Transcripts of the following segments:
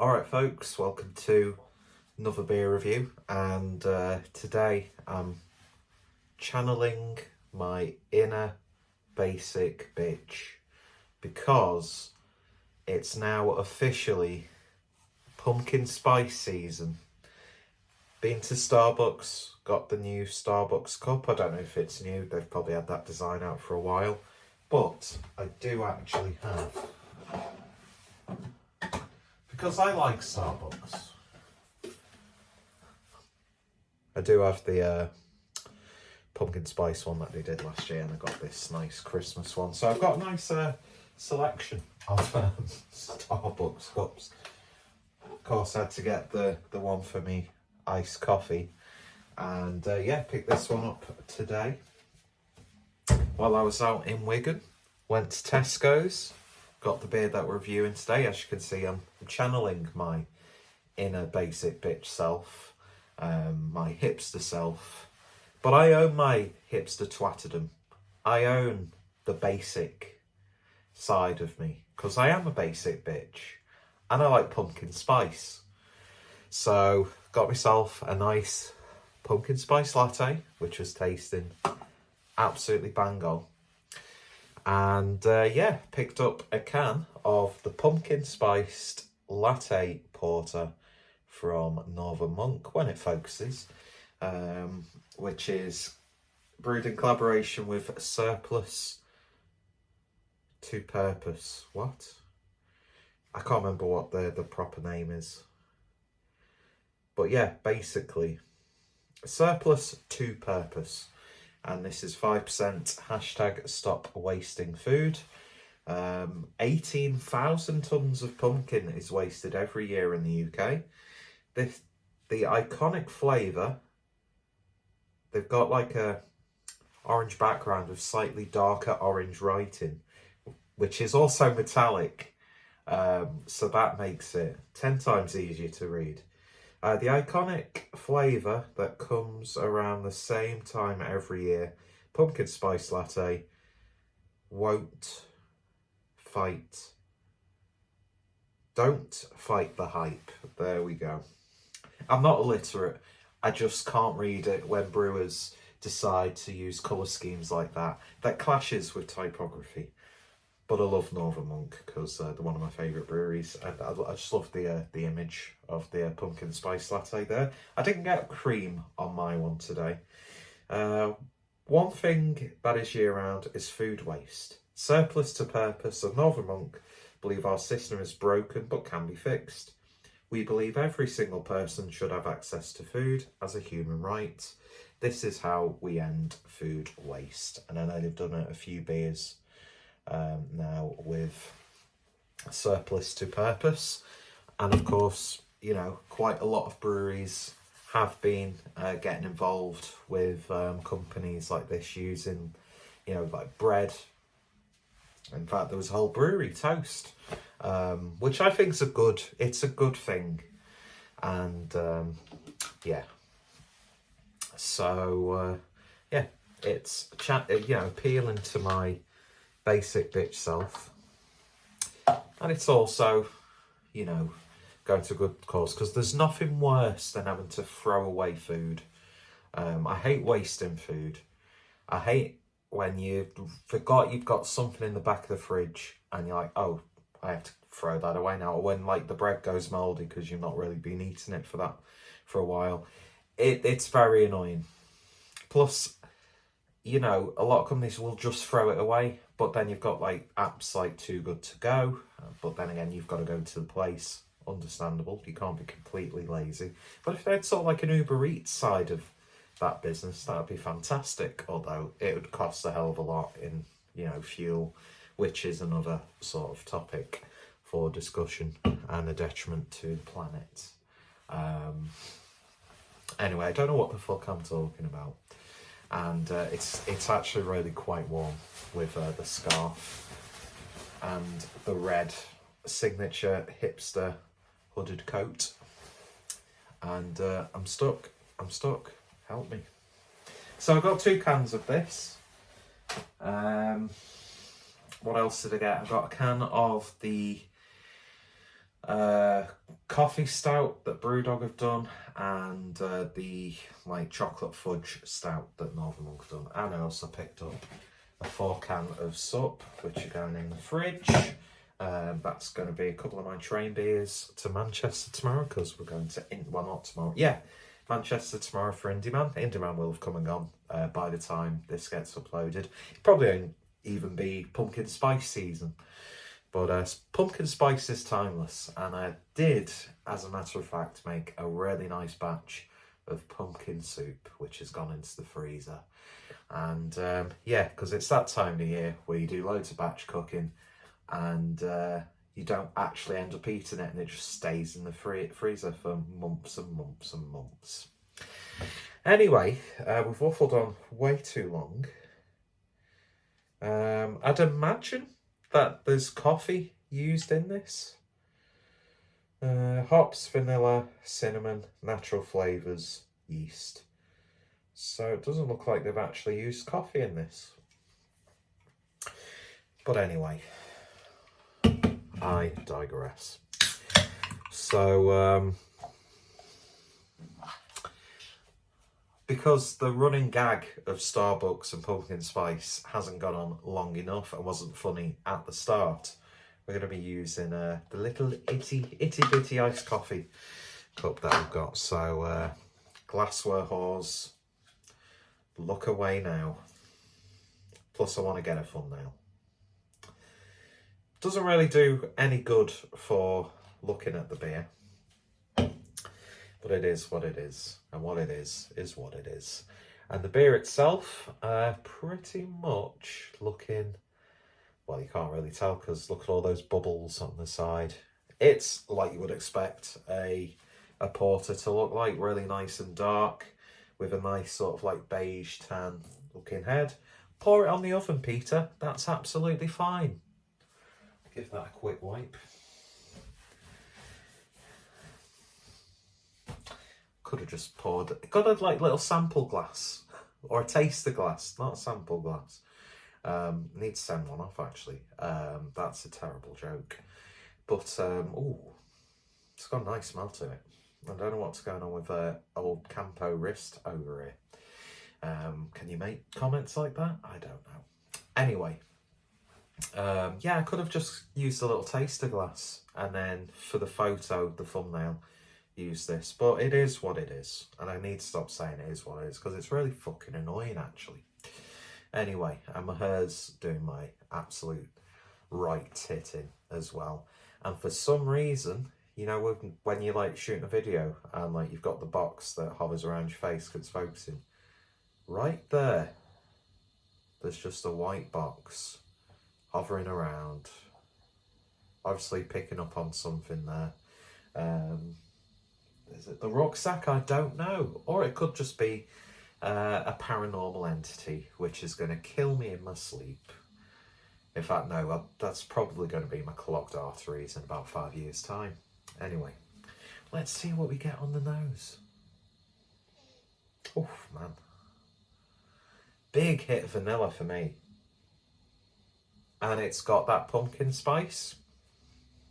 Alright folks, welcome to another beer review, and today I'm channeling my inner basic bitch because it's now officially pumpkin spice season. Been to Starbucks, got the new Starbucks cup. I don't know if it's new, they've probably had that design out for a while, but I do actually have, because I like Starbucks, I do have the pumpkin spice one that they did last year, and I got this nice Christmas one. So I've got a nice selection of Starbucks cups. Of course, I had to get the one for me iced coffee, and yeah, picked this one up today while I was out in Wigan. Went to Tesco's, got the beer that we're reviewing today. As you can see, I'm channeling my inner basic bitch self, my hipster self. But I own my hipster twatterdom. I own the basic side of me, because I am a basic bitch and I like pumpkin spice. So got myself a nice pumpkin spice latte, which was tasting absolutely bang on. And yeah, picked up a can of the pumpkin spiced latte porter from Northern Monk when it focuses, which is brewed in collaboration with Surplus to Purpose. What? I can't remember what the proper name is. But yeah, basically, Surplus to Purpose. And this is 5% hashtag stop wasting food. 18,000 tonnes of pumpkin is wasted every year in the UK. The iconic flavour, they've got like a orange background with slightly darker orange writing, which is also metallic. So that makes it 10 times easier to read. The iconic flavour that comes around the same time every year, pumpkin spice latte, won't fight. Don't fight the hype. There we go. I'm not illiterate. I just can't read it when brewers decide to use colour schemes like that. That clashes with typography. But I love Northern Monk because they're one of my favourite breweries. And I just love the image of the pumpkin spice latte there. I didn't get cream on my one today. One thing that is year round is food waste. Surplus to Purpose and Northern Monk believe our system is broken but can be fixed. We believe every single person should have access to food as a human right. This is how we end food waste. And I know they've done a few beers now with Surplus to Purpose, and of course, you know, quite a lot of breweries have been getting involved with companies like this using, you know, like bread. In fact, there was a whole brewery, Toast, which I think is a good thing. And yeah, so yeah, it's you know, appealing to my basic bitch self, and it's also, you know, going to a good cause, because there's nothing worse than having to throw away food. I hate wasting food. I hate when you forgot you've got something in the back of the fridge and you're like, oh, I have to throw that away now. Or when like the bread goes mouldy because you've not really been eating it for a while. It's very annoying. Plus, you know, a lot of companies will just throw it away, but then you've got like apps like Too Good To Go, but then again, you've got to go to the place. Understandable, you can't be completely lazy. But if they had sort of like an Uber Eats side of that business, that would be fantastic, although it would cost a hell of a lot in, you know, fuel, which is another sort of topic for discussion and a detriment to the planet. Anyway, I don't know what the fuck I'm talking about. And it's actually really quite warm with the scarf and the red signature hipster hooded coat. And I'm stuck. Help me. So I got 2 cans of this. What else did I get? I got a can of the coffee stout that Brewdog have done, and the like chocolate fudge stout that Northern Monk have done. And I also picked up a 4-can of sup, which are going in the fridge. That's going to be a couple of my train beers to Manchester tomorrow, because we're going to, well, not tomorrow, yeah, Manchester tomorrow for Indie Man. Indie Man will have come and gone by the time this gets uploaded. It probably won't even be pumpkin spice season, but pumpkin spice is timeless. And I did, as a matter of fact, make a really nice batch of pumpkin soup, which has gone into the freezer. And yeah, because it's that time of the year where you do loads of batch cooking, and you don't actually end up eating it, and it just stays in the freezer for months and months and months. Anyway, we've waffled on way too long. I'd imagine that there's coffee used in this. Hops, vanilla, cinnamon, natural flavours, yeast. So it doesn't look like they've actually used coffee in this. But anyway, I digress. So, because the running gag of Starbucks and pumpkin spice hasn't gone on long enough and wasn't funny at the start, we're going to be using the little itty bitty iced coffee cup that we've got. So, glassware whores, look away now. Plus, I want to get a thumbnail. Doesn't really do any good for looking at the beer, but it is what it is, and what it is what it is. And the beer itself, pretty much looking, well, you can't really tell because look at all those bubbles on the side. It's like you would expect a porter to look like, really nice and dark, with a nice sort of like beige tan looking head. Pour it on the oven, Peter, that's absolutely fine. Give that a quick wipe. Could have just poured, got a like little sample glass or a taster glass, not a sample glass. Need to send one off actually. That's a terrible joke. But ooh, it's got a nice smell to it. I don't know what's going on with old Campo wrist over here. Can you make comments like that? I don't know. Anyway. Yeah, I could have just used a little taster glass and then for the photo, the thumbnail, use this. But it is what it is. And I need to stop saying it is what it is because it's really fucking annoying actually. Anyway, and my hair's doing my absolute right titting as well. And for some reason, you know, when you're like shooting a video and like you've got the box that hovers around your face because it's focusing, right there, there's just a white box hovering around, obviously picking up on something there. Is it the rucksack? I don't know. Or it could just be a paranormal entity which is going to kill me in my sleep. In fact, no, that's probably going to be my clogged arteries in about 5 years' time. Anyway, let's see what we get on the nose. Oof, man. Big hit of vanilla for me. And it's got that pumpkin spice,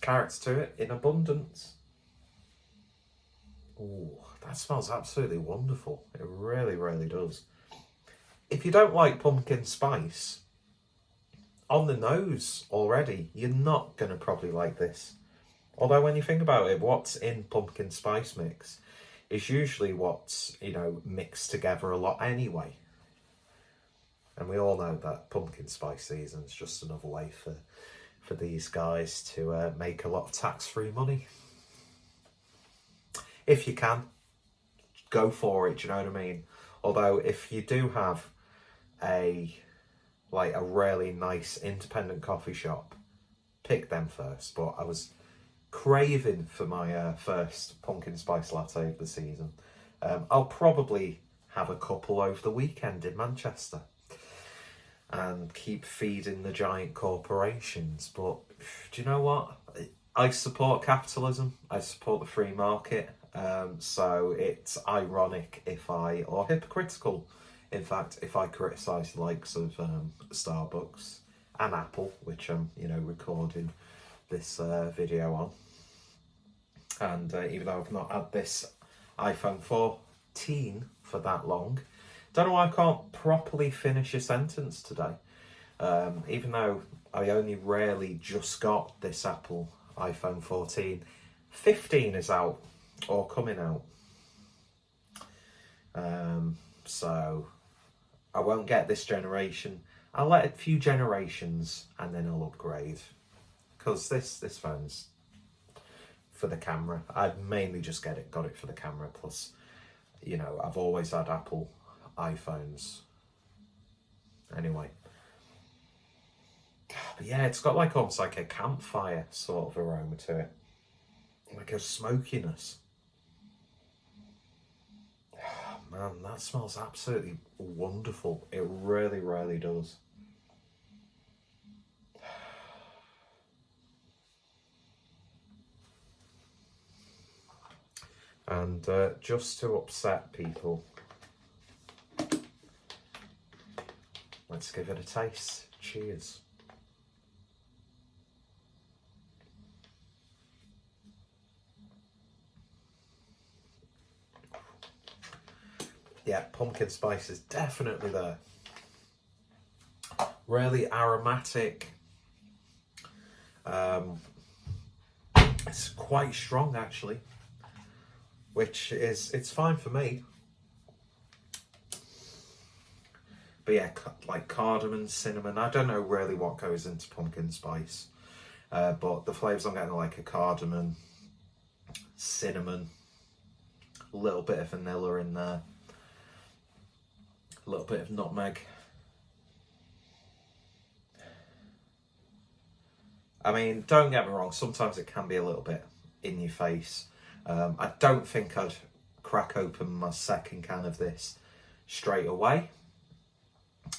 carrots to it in abundance. Ooh, that smells absolutely wonderful. It really, really does. If you don't like pumpkin spice, on the nose already, you're not going to probably like this. Although when you think about it, what's in pumpkin spice mix is usually what's, you know, mixed together a lot anyway. And we all know that pumpkin spice season is just another way for these guys to make a lot of tax-free money. If you can, go for it, do you know what I mean? Although if you do have a really nice independent coffee shop, pick them first. But I was craving for my first pumpkin spice latte of the season. I'll probably have a couple over the weekend in Manchester and keep feeding the giant corporations. But do you know what? I support capitalism. I support the free market. So it's ironic or hypocritical, in fact, if I criticise the likes of Starbucks and Apple, which I'm, recording this video And even though I've not had this iPhone 14 for that long, don't know why I can't properly finish a sentence today. Even though I only rarely just got this Apple iPhone 14, 15 is out or coming out. So I won't get this generation. I'll let a few generations and then I'll upgrade. Because this phone's for the camera. I mainly just got it for the camera. Plus, you know, I've always had Apple iPhones. Anyway. But yeah, it's got like almost like a campfire sort of aroma to it. Like a smokiness. Man, that smells absolutely wonderful. It really, really does. And just to upset people, let's give it a taste. Cheers. Yeah, pumpkin spice is definitely there. Really aromatic. It's quite strong actually, which is, it's fine for me. But yeah, like cardamom, cinnamon. I don't know really what goes into pumpkin spice, but the flavours I'm getting are like a cardamom, cinnamon, a little bit of vanilla in there. A little bit of nutmeg. I mean, don't get me wrong, sometimes it can be a little bit in your face. I don't think I'd crack open my second can of this straight away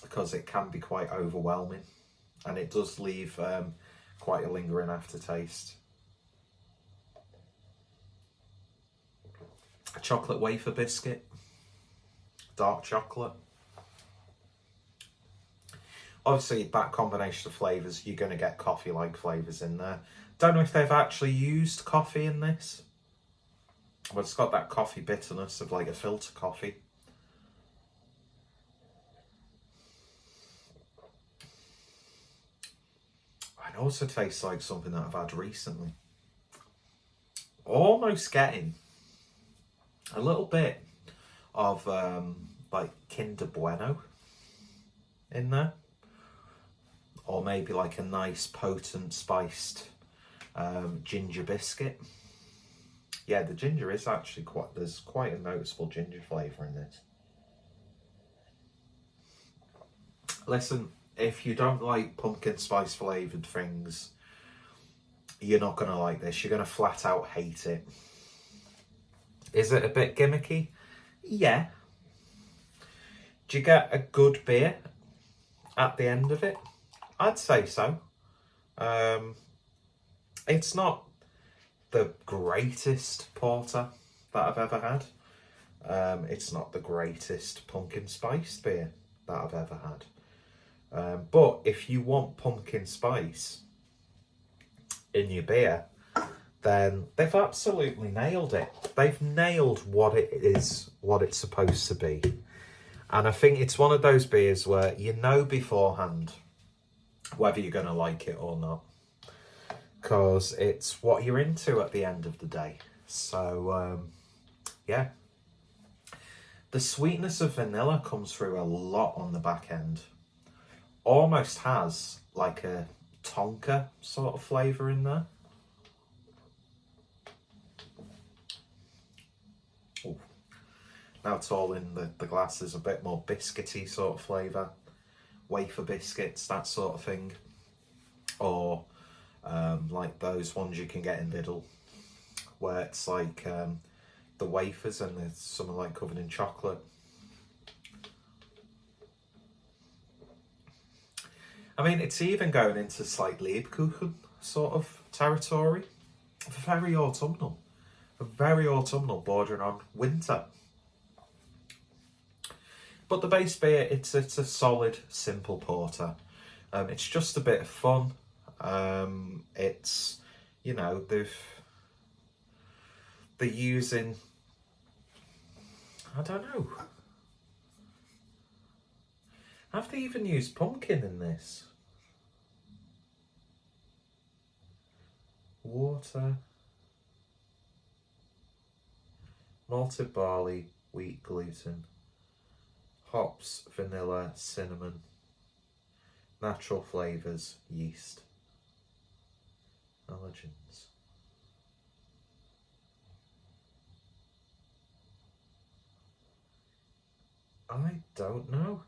because it can be quite overwhelming and it does leave quite a lingering aftertaste. A chocolate wafer biscuit, dark chocolate. Obviously, that combination of flavours, you're going to get coffee-like flavours in there. Don't know if they've actually used coffee in this. But it's got that coffee bitterness of like a filter coffee. It also tastes like something that I've had recently. Almost getting a little bit of like Kinder Bueno in there. Or maybe like a nice potent spiced ginger biscuit. Yeah, the ginger is actually there's quite a noticeable ginger flavour in this. Listen, if you don't like pumpkin spice flavoured things, you're not going to like this. You're going to flat out hate it. Is it a bit gimmicky? Yeah. Do you get a good beer at the end of it? I'd say so. It's not the greatest porter that I've ever had. It's not the greatest pumpkin spiced beer that I've ever had. But if you want pumpkin spice in your beer, then they've absolutely nailed it. They've nailed what it is, what it's supposed to be. And I think it's one of those beers where you know beforehand whether you're going to like it or not, because it's what you're into at the end of the day. So yeah, the sweetness of vanilla comes through a lot on the back end. Almost has like a tonka sort of flavour in there. Ooh. Now it's all in the glasses, a bit more biscuity sort of flavour. Wafer biscuits, that sort of thing. Or like those ones you can get in Lidl, where it's like the wafers and there's some like covered in chocolate. I mean, it's even going into slight Lebkuchen sort of territory. Very autumnal, bordering on winter. But the base beer, it's a solid, simple porter. It's just a bit of fun. It's, you know, they're using, I don't know. Have they even used pumpkin in this? Water, malted barley, wheat gluten, hops, vanilla, cinnamon, natural flavours, yeast, allergens. I don't know.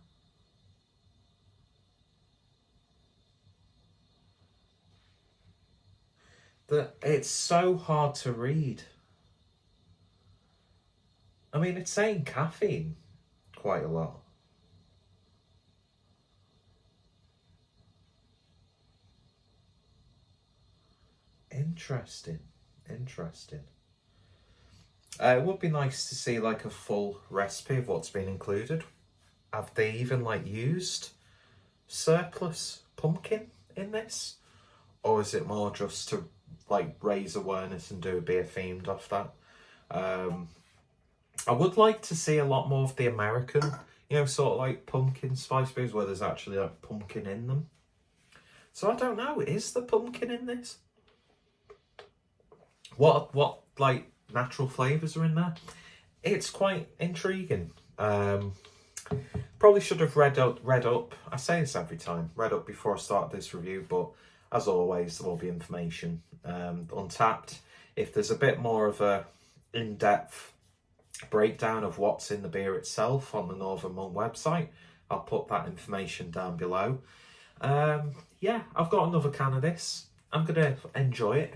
It's so hard to read. I mean, it's saying caffeine quite a lot. Interesting. It would be nice to see like a full recipe of what's been included. Have they even like used surplus pumpkin in this? Or is it more just to like raise awareness and do a beer themed off that? I would like to see a lot more of the American, sort of like pumpkin spice beers where there's actually like pumpkin in them. So I don't know, is the pumpkin in this? What like natural flavours are in there? It's quite intriguing. Probably should have read up. I say this every time, read up before I start this review, but as always, there will be information. Untappd, if there's a bit more of a in-depth breakdown of what's in the beer itself on the Northern Monk website, I'll put that information down below. Yeah, I've got another can of this. I'm going to enjoy it.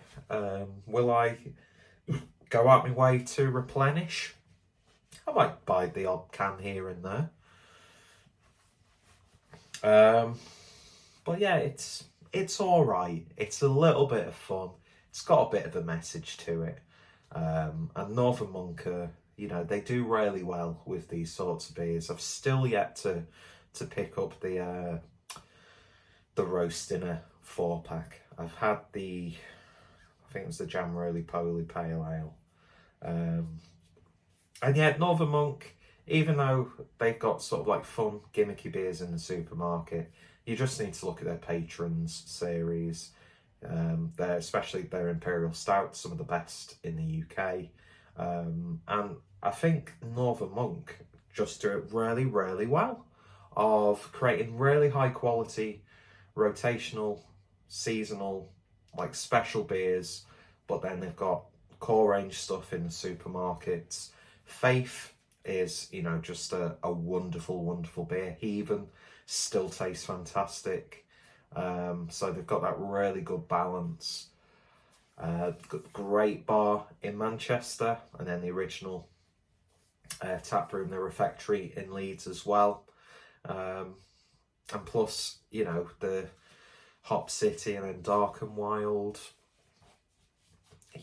Will I go out my way to replenish? I might buy the odd can here and there. But yeah, it's all right. It's a little bit of fun. It's got a bit of a message to it. And Northern Monk, they do really well with these sorts of beers. I've still yet to pick up the roast in a 4-pack. I've had I think it was the Jam Roly Poly Pale Ale. And yeah, Northern Monk, even though they've got sort of like fun, gimmicky beers in the supermarket, you just need to look at their Patrons series. Especially their Imperial Stout, some of the best in the UK. And I think Northern Monk just do it really, really well of creating really high quality, rotational, seasonal, like special beers, but then they've got core range stuff in the supermarkets. Faith is, just a wonderful, wonderful beer. Heathen still tastes fantastic. So they've got that really good balance. Great bar in Manchester, and then the original tap room, the refectory in Leeds as well. And plus, the Hop City and then Dark and Wild.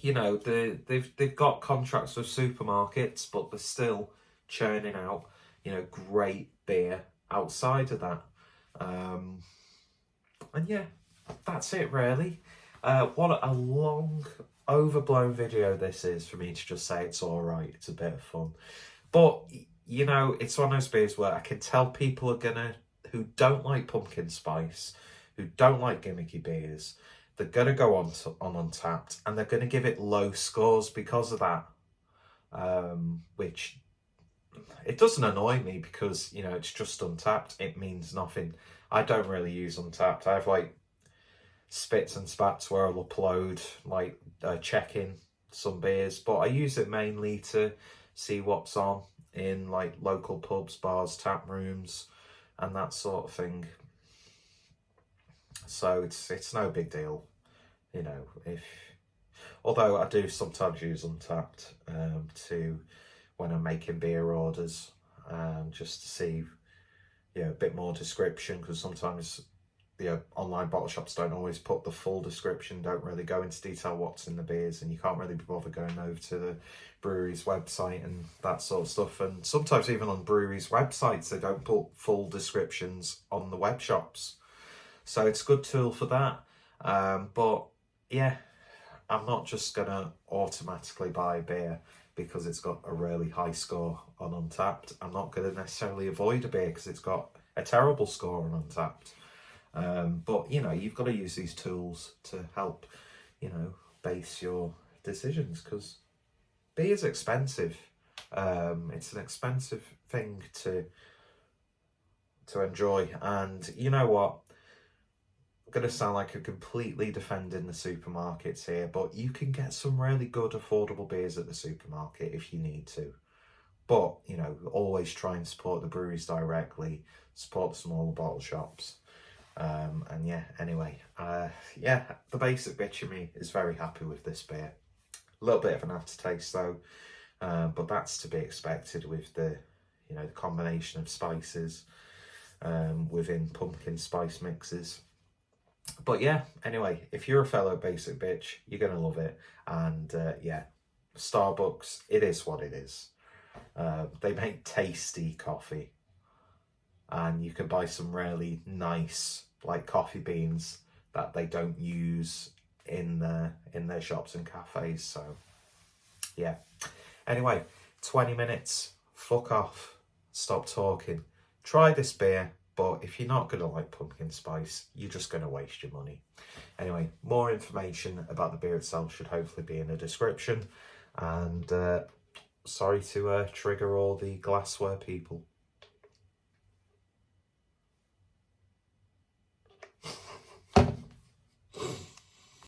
They've got contracts with supermarkets, but they're still churning out, great beer outside of that. And yeah, that's it really. What a long, overblown video this is for me to just say it's all right. It's a bit of fun. But, it's one of those beers where I can tell people who don't like pumpkin spice, who don't like gimmicky beers, they're going to go on Untappd and they're going to give it low scores because of that. Which, it doesn't annoy me because, it's just Untappd. It means nothing. I don't really use Untappd. I have like spits and spats where I'll upload like check-in some beers, but I use it mainly to see what's on in like local pubs, bars, tap rooms, and that sort of thing. So it's no big deal, although I do sometimes use Untappd to when I'm making beer orders, just to see a bit more description, because sometimes online bottle shops don't always put the full description, don't really go into detail what's in the beers, and you can't really be bothered going over to the brewery's website and that sort of stuff. And sometimes even on breweries' websites, they don't put full descriptions on the web shops. So it's a good tool for that. But yeah, I'm not just going to automatically buy beer because it's got a really high score on Untappd. I'm not going to necessarily avoid a beer because it's got a terrible score on Untappd. But, you know, you've got to use these tools to help, you know, base your decisions, because beer's expensive. It's an expensive thing to enjoy. And you know what? I'm going to sound like I'm completely defending the supermarkets here, but you can get some really good affordable beers at the supermarket if you need to. But, you know, always try and support the breweries directly, support the smaller bottle shops. And yeah, anyway, yeah, the basic bitch of me is very happy with this beer. A little bit of an aftertaste though, but that's to be expected with the, you know, the combination of spices within pumpkin spice mixes. But yeah, anyway, if you're a fellow basic bitch, you're going to love it. And yeah, Starbucks, it is what it is. They make tasty coffee. And you can buy some really nice, like, coffee beans that they don't use in their shops and cafes. So yeah. Anyway, 20 minutes, fuck off, stop talking. Try this beer. But if you're not going to like pumpkin spice, you're just going to waste your money. Anyway, more information about the beer itself should hopefully be in the description. And sorry to trigger all the glassware people.